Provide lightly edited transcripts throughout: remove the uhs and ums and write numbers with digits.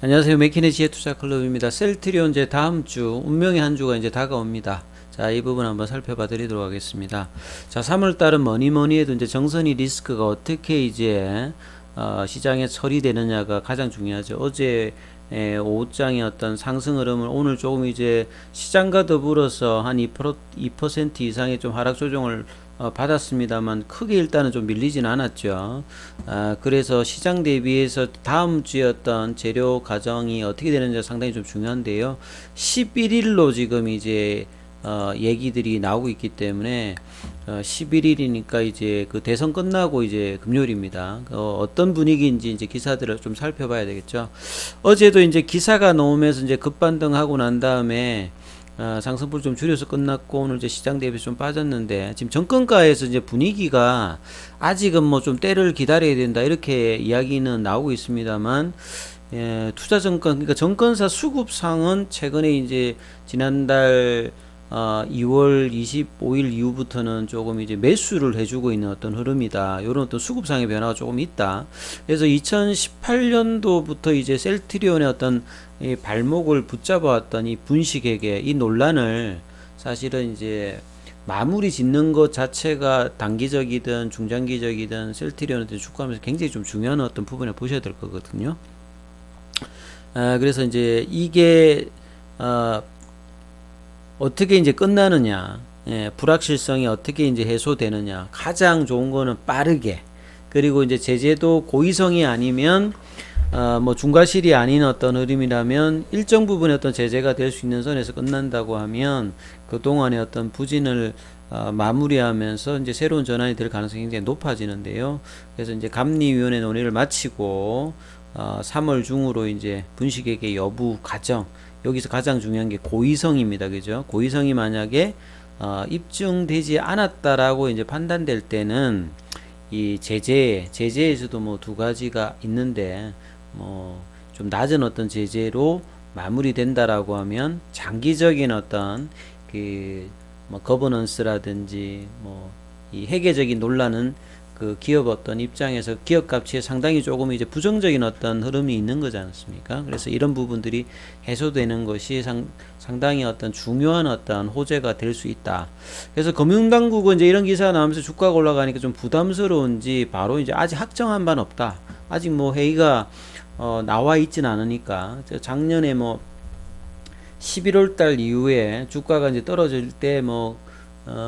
안녕하세요. 맥키네 지혜투자클럽입니다. 셀트리온 이제 다음 주 운명의 한 주가 이제 다가옵니다. 자, 이 부분 한번 살펴봐 드리도록 하겠습니다. 자, 3월 달은 뭐니 해도 이제 정선이 리스크가 어떻게 이제 시장에 처리되느냐가 가장 중요하죠. 어제 오후장의 어떤 상승 흐름을 오늘 조금 이제 시장과 더불어서 한 2% 이상의 좀 하락 조정을 받았습니다만 크게 일단은 좀 밀리진 않았죠. 그래서 시장 대비해서 다음 주에 어떤 재료 가정이 어떻게 되는지 상당히 좀 중요한데요. 11일로 지금 이제 얘기들이 나오고 있기 때문에 11일이니까 이제 그 대선 끝나고 이제 금요일입니다. 어떤 분위기인지 이제 기사들을 좀 살펴봐야 되겠죠. 어제도 이제 기사가 나오면서 이제 급반등하고 난 다음에 상승폭 좀 줄여서 끝났고 오늘 이제 시장 대비해서 좀 빠졌는데 지금 정권가에서 이제 분위기가 아직은 뭐 좀 때를 기다려야 된다 이렇게 이야기는 나오고 있습니다만 투자정권 그러니까 정권사 수급상은 최근에 이제 지난달 2월 25일 이후부터는 조금 이제 매수를 해주고 있는 어떤 흐름이다. 이런 어떤 수급상의 변화가 조금 있다. 그래서 2018년도부터 이제 셀트리온의 어떤 이 발목을 붙잡아왔던 이 분식회계 이 논란을 사실은 이제 마무리 짓는 것 자체가 단기적이든 중장기적이든 셀트리온한테 주가하면서 굉장히 좀 중요한 어떤 부분을 보셔야 될 거거든요. 그래서 이제 이게 어떻게 이제 끝나느냐, 불확실성이 어떻게 이제 해소되느냐, 가장 좋은 거는 빠르게, 그리고 이제 제재도 고의성이 아니면, 뭐 중과실이 아닌 어떤 흐름이라면 일정 부분의 어떤 제재가 될 수 있는 선에서 끝난다고 하면 그동안의 어떤 부진을 마무리하면서 이제 새로운 전환이 될 가능성이 굉장히 높아지는데요. 그래서 이제 감리위원회 논의를 마치고 3월 중으로 이제 분식회계 여부 가정 여기서 가장 중요한 게 고의성입니다. 그죠? 고의성이 만약에 입증되지 않았다라고 이제 판단될 때는 이 제재에서도 뭐 두 가지가 있는데 뭐 좀 낮은 어떤 제재로 마무리된다라고 하면 장기적인 어떤 그 뭐 거버넌스라든지 뭐 이 회계적인 논란은 그 기업 어떤 입장에서 기업 가치에 상당히 조금 이제 부정적인 어떤 흐름이 있는 거지 않습니까? 그래서 이런 부분들이 해소되는 것이 상당히 어떤 중요한 어떤 호재가 될 수 있다. 그래서 금융당국은 이제 이런 기사가 나오면서 주가가 올라가니까 좀 부담스러운지 바로 이제 아직 확정한 바는 없다. 아직 뭐 회의가 나와 있진 않으니까 작년에 뭐 11월 달 이후에 주가가 이제 떨어질 때뭐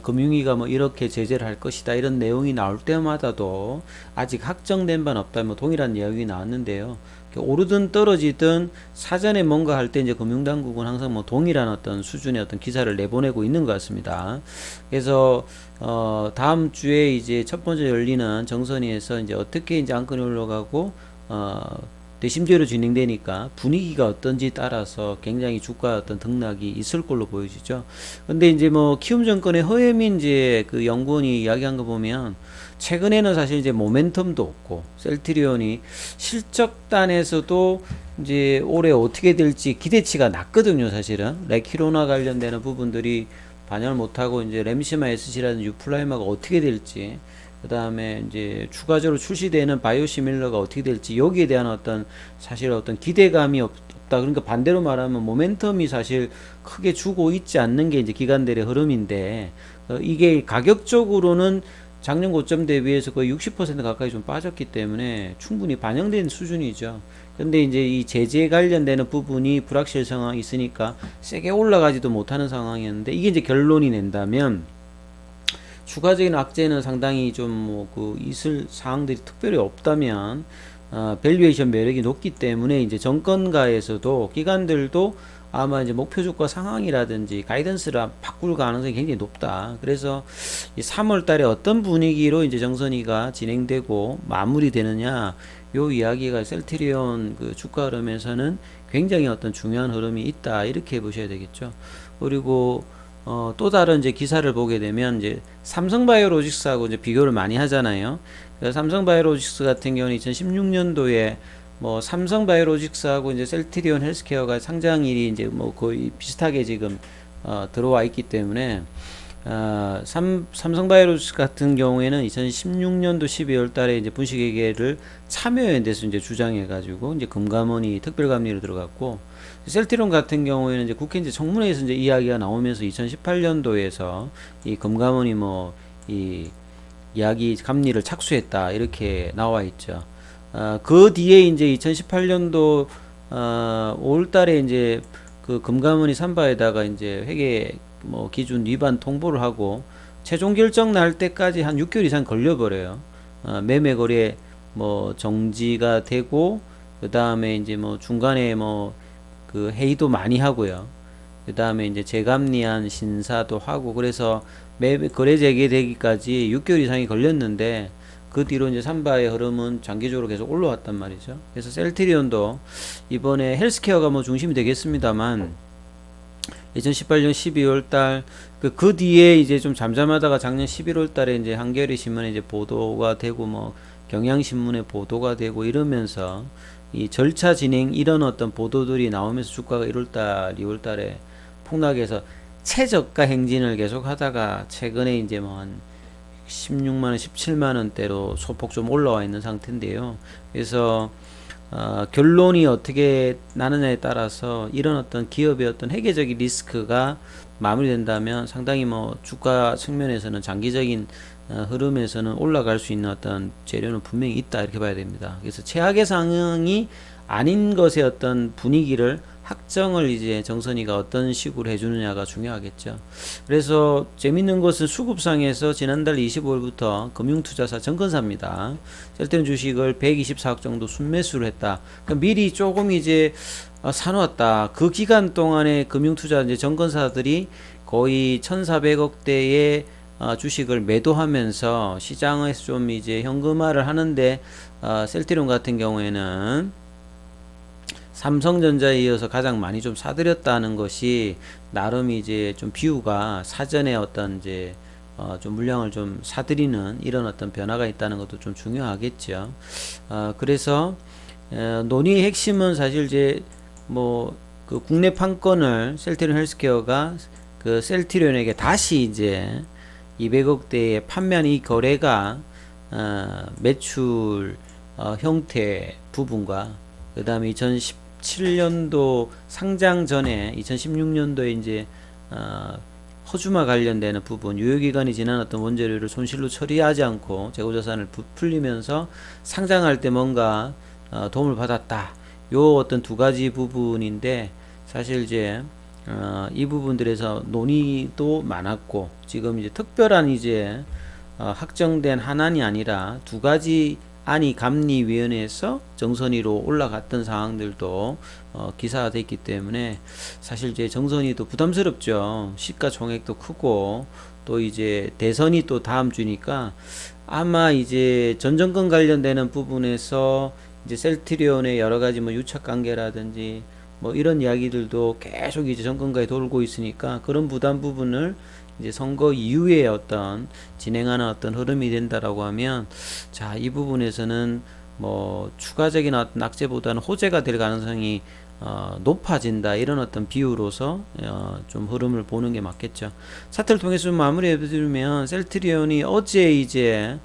금융위가 뭐 이렇게 제재를 할 것이다 이런 내용이 나올 때마다도 아직 확정된 바는 없다 뭐 동일한 이야기 나왔는데요. 오르든 떨어지든 사전에 뭔가 할 때 이제 금융당국은 항상 뭐 동일한 어떤 수준의 어떤 기사를 내보내고 있는 것 같습니다. 그래서 다음 주에 이제 첫 번째 열리는 정선위에서 이제 어떻게 이제 안건이 올라가고 대심제로 진행되니까 분위기가 어떤지 따라서 굉장히 주가 어떤 등락이 있을 걸로 보여지죠. 근데 이제 뭐 키움 정권의 허혜민 이제 그 연구원이 이야기한 거 보면 최근에는 사실 이제 모멘텀도 없고 셀트리온이 실적단에서도 이제 올해 어떻게 될지 기대치가 낮거든요. 사실은 레키로나 관련되는 부분들이 반영을 못하고 이제 램시마 SC라는 유플라이마가 어떻게 될지 그 다음에 이제 추가적으로 출시되는 바이오시밀러가 어떻게 될지 여기에 대한 어떤 사실 어떤 기대감이 없다. 그러니까 반대로 말하면 모멘텀이 사실 크게 주고 있지 않는 게 이제 기관들의 흐름인데 이게 가격적으로는 작년 고점 대비해서 거의 60% 가까이 좀 빠졌기 때문에 충분히 반영된 수준이죠. 근데 이제 이 제재 관련되는 부분이 불확실 상황이 있으니까 세게 올라가지도 못하는 상황이었는데 이게 이제 결론이 낸다면 추가적인 악재는 상당히 좀 뭐 그 있을 사항들이 특별히 없다면 밸류에이션 매력이 높기 때문에 이제 정권가에서도 기관들도 아마 이제 목표 주가 상황이라든지 가이던스를 바꿀 가능성이 굉장히 높다. 그래서 이 3월 달에 어떤 분위기로 이제 정선이가 진행되고 마무리되느냐 요 이야기가 셀트리온 그 주가 흐름에서는 굉장히 어떤 중요한 흐름이 있다. 이렇게 보셔야 되겠죠. 그리고 또 다른 이제 기사를 보게 되면 이제 삼성바이오로직스하고 이제 비교를 많이 하잖아요. 삼성바이오로직스 같은 경우는 2016년도에 뭐 삼성바이오로직스하고 이제 셀트리온 헬스케어가 상장일이 이제 뭐 거의 비슷하게 지금 들어와 있기 때문에 삼성바이오로스 같은 경우에는 2016년도 12월 달에 이제 분식회계를 참여연대에서 이제 주장해가지고 이제 금감원이 특별감리로 들어갔고, 셀트리온 같은 경우에는 이제 국회 이제 청문회에서 이제 이야기가 나오면서 2018년도에서 이 금감원이 뭐 이 이야기 감리를 착수했다 이렇게 나와 있죠. 그 뒤에 이제 2018년도 5월 달에 이제 그 금감원이 삼바에다가 이제 회계 뭐 기준 위반 통보를 하고 최종 결정 날 때까지 한 6개월 이상 걸려버려요. 매매 거래 뭐 정지가 되고, 그 다음에 이제 뭐 중간에 뭐 그 회의도 많이 하고요. 그 다음에 이제 재감리한 신사도 하고, 그래서 매매 거래 재개되기까지 6개월 이상이 걸렸는데, 그 뒤로 이제 삼바의 흐름은 장기적으로 계속 올라왔단 말이죠. 그래서 셀트리온도 이번에 헬스케어가 뭐 중심이 되겠습니다만 2018년 12월 달, 그 뒤에 이제 좀 잠잠하다가 작년 11월 달에 이제 한겨레 신문에 이제 보도가 되고, 뭐 경향신문에 보도가 되고 이러면서 이 절차 진행 이런 어떤 보도들이 나오면서 주가가 1월 달, 2월 달에 폭락해서 최저가 행진을 계속 하다가 최근에 이제 뭐 한 16만원, 17만원대로 소폭 좀 올라와 있는 상태인데요. 그래서 결론이 어떻게 나느냐에 따라서 이런 어떤 기업의 어떤 회계적인 리스크가 마무리된다면 상당히 뭐 주가 측면에서는 장기적인 흐름에서는 올라갈 수 있는 어떤 재료는 분명히 있다 이렇게 봐야 됩니다. 그래서 최악의 상황이 아닌 것의 어떤 분위기를 확정을 이제 정선이가 어떤 식으로 해주느냐가 중요하겠죠. 그래서 재밌는 것은 수급상에서 지난달 25일부터 금융투자사 정건사입니다. 셀트리온 주식을 124억 정도 순매수를 했다. 그러니까 미리 조금 이제 사놓았다. 그 기간 동안에 금융투자 이제 정건사들이 거의 1,400억대의 주식을 매도하면서 시장에서 좀 이제 현금화를 하는데, 셀트리온 같은 경우에는 삼성전자에 이어서 가장 많이 좀 사들였다는 것이 나름 이제 좀 비유가 사전에 어떤 이제 좀 물량을 좀 사들이는 이런 어떤 변화가 있다는 것도 좀 중요하겠죠. 그래서 논의의 핵심은 사실 이제 뭐 그 국내 판권을 셀트리온 헬스케어가 그 셀트리온에게 다시 이제 200억대에 판매한 이 거래가 매출 형태 부분과 그 다음에 2017년도 상장 전에 2016년도에 이제 허주마 관련되는 부분, 유효기간이 지난 어떤 원재료를 손실로 처리하지 않고 재고자산을 부풀리면서 상장할 때 뭔가 도움을 받았다. 요 어떤 두 가지 부분인데, 사실 이제 이 부분들에서 논의도 많았고, 지금 이제 특별한 이제 확정된 한안이 아니라 두 가지 안이 감리위원회에서 정선위로 올라갔던 상황들도 기사화돼 있기 때문에 사실 이제 정선위도 부담스럽죠. 시가총액도 크고 또 이제 대선이 또 다음 주니까 아마 이제 전 정권 관련되는 부분에서 이제 셀트리온의 여러 가지 뭐 유착 관계라든지 뭐 이런 이야기들도 계속 이제 정권가에 돌고 있으니까 그런 부담 부분을 이제 선거 이후에 어떤 진행하는 어떤 흐름이 된다라고 하면, 자, 이 부분에서는 뭐 추가적인 어떤 악재보다는 호재가 될 가능성이 높아진다, 이런 어떤 비유로서 좀 흐름을 보는 게 맞겠죠. 차트를 통해서 좀 마무리해 드리면, 셀트리온이 어제 이제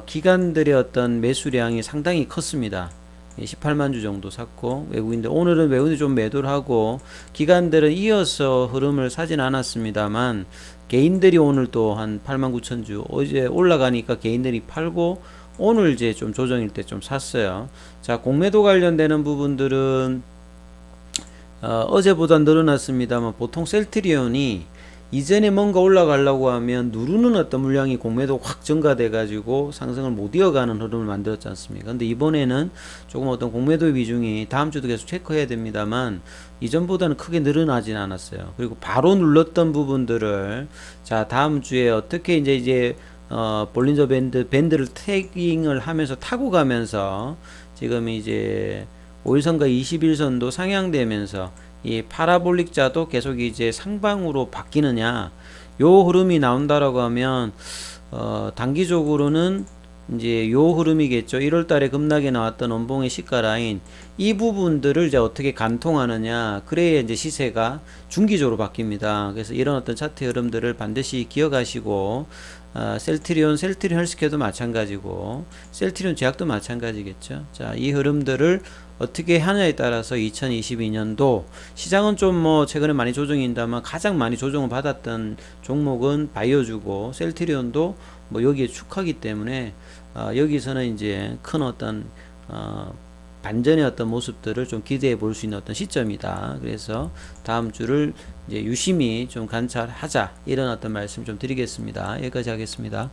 기관들의 어떤 매수량이 상당히 컸습니다. 18만 주 정도 샀고, 외국인들 오늘은 외국인들 좀 매도를 하고, 기관들은 이어서 흐름을 사진 않았습니다만 개인들이 오늘 또 한 8만 9천 주, 어제 올라가니까 개인들이 팔고 오늘 이제 좀 조정일 때 좀 샀어요. 자, 공매도 관련되는 부분들은 어제보다 늘어났습니다만, 보통 셀트리온이 이전에 뭔가 올라가려고 하면 누르는 어떤 물량이 공매도 확 증가돼 가지고 상승을 못 이어가는 흐름을 만들었지 않습니까? 근데 이번에는 조금 어떤 공매도 비중이 다음 주도 계속 체크해야 됩니다만 이전보다는 크게 늘어나진 않았어요. 그리고 바로 눌렀던 부분들을, 자, 다음 주에 어떻게 이제 볼린저 밴드를 태깅을 하면서 타고 가면서 지금 이제 5일선과 21선도 상향되면서 이 파라볼릭 자도 계속 이제 상방으로 바뀌느냐, 요 흐름이 나온다라고 하면 단기적으로는 이제 요 흐름이겠죠. 1월 달에 급락에 나왔던 원봉의 시가 라인 이 부분들을 이제 어떻게 간통하느냐. 그래야 이제 시세가 중기적으로 바뀝니다. 그래서 이런 어떤 차트 흐름들을 반드시 기억하시고 셀트리온 헬스케어도 마찬가지고 셀트리온 제약도 마찬가지겠죠. 자, 이 흐름들을 어떻게 하냐에 따라서 2022년도 시장은 좀 뭐 최근에 많이 조정인다만 가장 많이 조정을 받았던 종목은 바이오주고 셀트리온도 뭐 여기에 축하기 때문에 여기서는 이제 큰 어떤 반전의 어떤 모습들을 좀 기대해 볼 수 있는 어떤 시점이다. 그래서 다음 주를 이제 유심히 좀 관찰하자 이런 어떤 말씀 좀 드리겠습니다. 여기까지 하겠습니다.